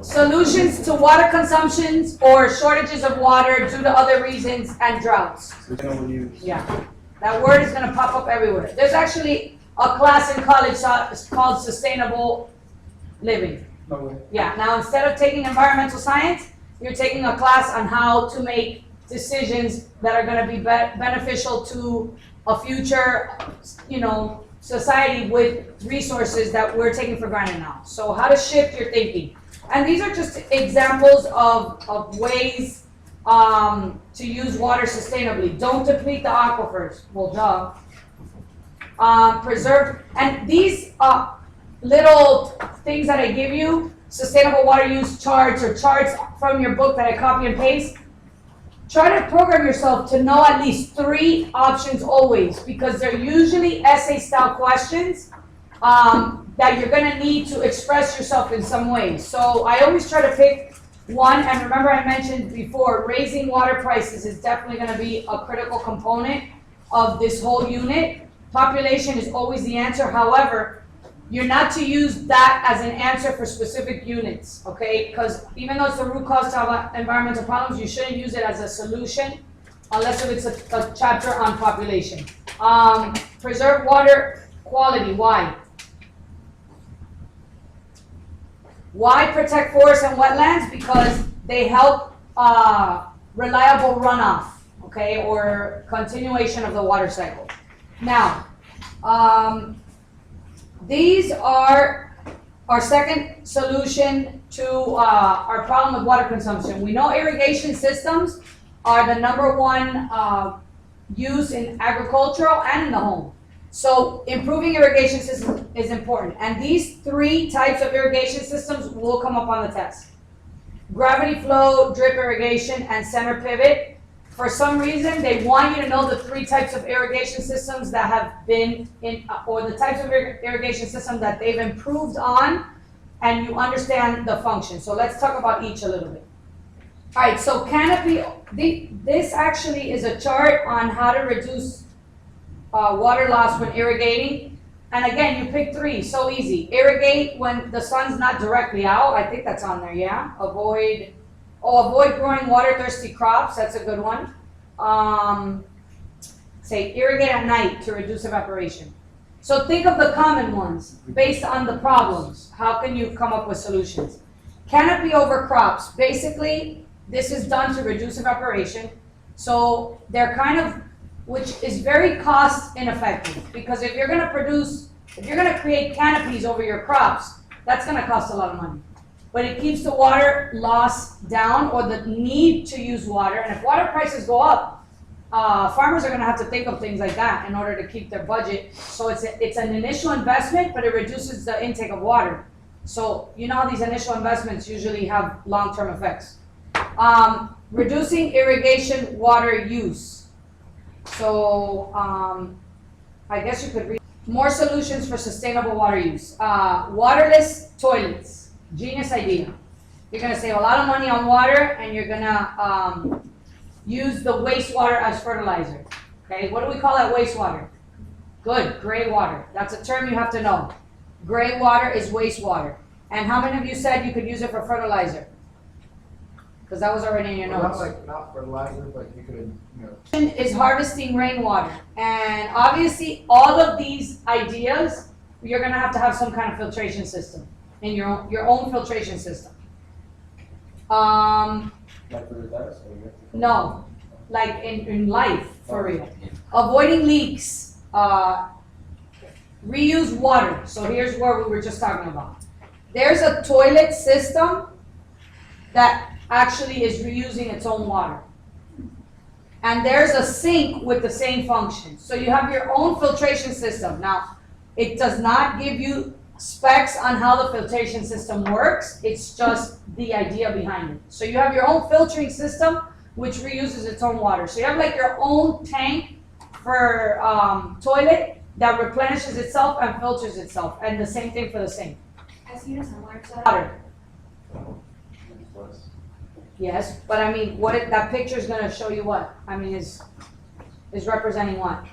Solutions to water consumptions or shortages of water due to other reasons and droughts. Yeah, that word is going to pop up everywhere. There's actually a class in college called Sustainable Living. Yeah, now instead of taking environmental science, you're taking a class on how to make decisions that are going to be beneficial to a future, society with resources that we're taking for granted now. So how to shift your thinking. And these are just examples of ways to use water sustainably. Don't deplete the aquifers. Well, duh. Preserve. And these little things that I give you, sustainable water use charts or charts from your book that I copy and paste, try to program yourself to know at least 3 options always, because they're usually essay-style questions that you're going to need to express yourself in some way. So I always try to pick one, and remember I mentioned before, raising water prices is definitely going to be a critical component of this whole unit. Population is always the answer. However, you're not to use that as an answer for specific units, okay? Because even though it's the root cause to environmental problems, you shouldn't use it as a solution unless if it's a chapter on population. Preserve water quality. Why? Why protect forests and wetlands? Because they help reliable runoff, okay, or continuation of the water cycle. Now, these are our second solution to our problem with water consumption. We know irrigation systems are the #1 use in agricultural and in the home. So improving irrigation systems is important. And these 3 types of irrigation systems will come up on the test. Gravity flow, drip irrigation, and center pivot. For some reason, they want you to know the 3 types of irrigation systems that have been in, or the types of irrigation systems that they've improved on, and you understand the function. So let's talk about each a little bit. All right, so canopy, this actually is a chart on how to reduce water loss when irrigating. And again, you pick 3, so easy. Irrigate when the sun's not directly out. I think that's on there, yeah? Avoid growing water-thirsty crops. That's a good one. Say irrigate at night to reduce evaporation. So think of the common ones based on the problems. How can you come up with solutions? Canopy over crops. Basically, this is done to reduce evaporation. So they're kind of, which is very cost ineffective, because if you're going to create canopies over your crops, that's going to cost a lot of money. But it keeps the water loss down, or the need to use water. And if water prices go up, farmers are going to have to think of things like that in order to keep their budget. So it's an initial investment, but it reduces the intake of water. So you know how these initial investments usually have long-term effects. Reducing irrigation water use. So I guess you could read more solutions for sustainable water use. Waterless toilets. Genius idea. You're going to save a lot of money on water, and you're going to use the wastewater as fertilizer. Okay, what do we call that wastewater? Good, gray water. That's a term you have to know. Gray water is wastewater. And how many of you said you could use it for fertilizer? Because that was already in your notes. Not fertilizer, but you could, Is harvesting rainwater. And obviously, all of these ideas, you're going to have some kind of filtration system. In your own filtration system. No, like in life, for real. Avoiding leaks, reuse water. So here's where we were just talking about. There's a toilet system that actually is reusing its own water. And there's a sink with the same function. So you have your own filtration system. Now, it does not give you specs on how the filtration system works. It's just the idea behind it. So you have your own filtering system, which reuses its own water. So you have like your own tank for toilet that replenishes itself and filters itself, and the same thing for the sink. I've seen a similar to that. Water. Yes, but I mean, that picture is going to show you what? I mean, is representing what?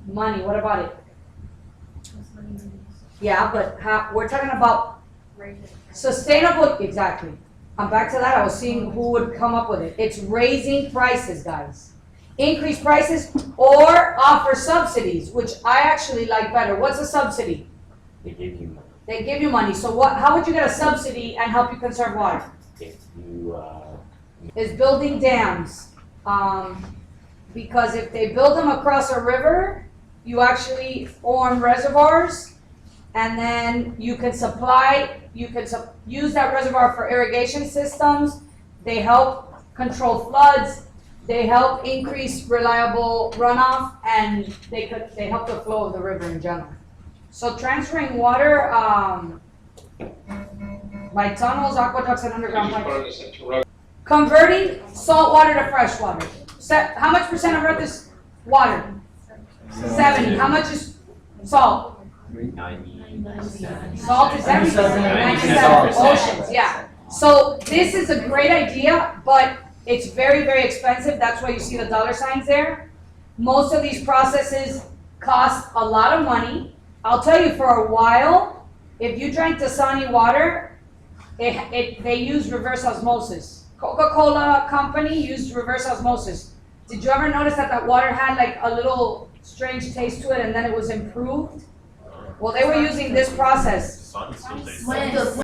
Money. What about it? Yeah, but we're talking about operation. Sustainable, exactly. I'm back to that. I was seeing who would come up with it. It's raising prices, guys. Increase prices or offer subsidies, which I actually like better. What's a subsidy? They give you money. They give you money. So what? How would you get a subsidy and help you conserve water? If you, Is building dams. Because if they build them across a river, you actually form reservoirs, and then you can use that reservoir for irrigation systems. They help control floods. They help increase reliable runoff, and they help the flow of the river in general. So transferring water by tunnels, aqueducts, and underground pipes. Converting salt water to fresh water. How much percent of Earth is water? 70. How much is salt? 90%. Salt is everything. 97. 97%. Oceans, yeah. So this is a great idea, but it's very, very expensive. That's why you see the dollar signs there. Most of these processes cost a lot of money. I'll tell you, for a while, if you drank Dasani water, they use reverse osmosis. Coca-Cola company used reverse osmosis. Did you ever notice that water had like a little strange taste to it and then it was improved? Well, they were using this process. When